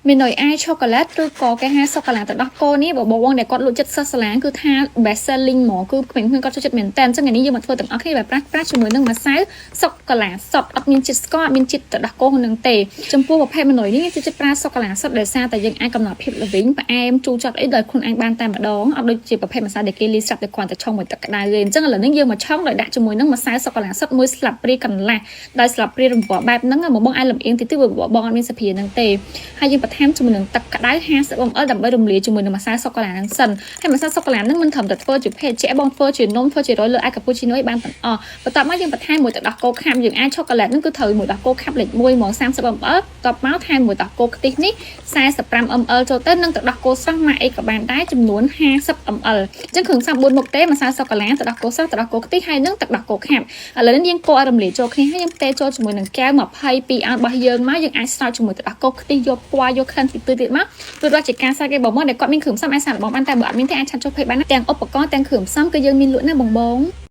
mình nói ai chocolate rồi có cái hai sô cô la từ đó cô ní bảo bảo để con lụi chất sơ lá cứ tha best selling mỏ cứ mình con cho chất miền tên cho ngàyนี้ยังมาធ្វើទាំងអស់គ្នាបែបប្រាស់ជាមួយនឹងម្សៅសូកូឡាសតអត់មានជាតិស្ករអត់មានជាតិទឹកដោះគោនឹងទេចំពោះប្រភេទម្នុយនេះជាចិត្តប្រាសូកូឡាសតដែលសារតែយើងអាចកំណត់ភាពល្វីងផ្អែមជូរចត់អីដោយខ្លួនឯងបានតែម្ដងអត់ដូចជាប្រភេទម្សៅដែលគេលីស្រាប់តែគ្រាន់តែឆុងមួយទឹកក្តៅទេអញ្ចឹងឥឡូវនេះយើងមកឆុងដោយដាក់ជាមួយនឹងម្សៅសូកូឡាសតមួយស្លាបព្រាកន្លះដោយស្លាបព្រារំពាស់បែបហ្នឹងមកបងអាចលំអៀងតិចតិចបងអត់មានសភានឹងទេហើយយើងបន្ថែមជាមួយនឹងទឹកក្តៅ50 ml ដើម្បីរំលាយជាមួយនឹងម្សៅសូកូឡាហ្នឹងសិនហើយម្សៅសូកូឡាហ្នឹងមិនត្រឹមតែធ្វើជាភេសជ្ជៈបងធ្វើជានំធ្វើជារយលើអាកាពូឈីណូឲ្យបានទាំងអស់បន្ទាប់មកយើងបន្ថែមមួយទឹកដោះគោខាប់យើងអាចឆូកូឡេតហ្នឹងគឺត្រូវមួយដោះគោខាប់លេខ1មក30 ml បន្ទាប់មកថែមមួយដោះគោខ្ទិះនេះ45 ml ចូលទៅនិងទឹកដោះគោស្រស់ម៉ាក់អីក៏បានដែរចំនួន50 ml អញ្ចឹងគ្រឿងផ្សំ4មុខទេម្សៅសូកូឡាទឹកដោះគោស្រស់ទឹកដោះគោខ្ទិះហើយនិងទឹកដោះគោខាប់ឥឡូវនេះយើងកូរឲ្យរំលាយចូលគ្នាហើយយើងផ្ទេរចូលជាមួយនឹងកែវ22អោនរបស់យើងមកយើងអាចស្រោចជាមួយទឹកដោះគោខ្ទិះយកពណ៌យកក្លិនពីទិទៀតមកព្រោះជាការសាច់គេបងដែលគាត់មានគ្រឿងផ្សំអាចសាកល្បងបានតែបើអត់មានទេអាចឆាត់ចូលពេកបានទាំងឧបករណ៍ទាំងគ្រឿងផ្សំគឺយើងមានលក់ណាបង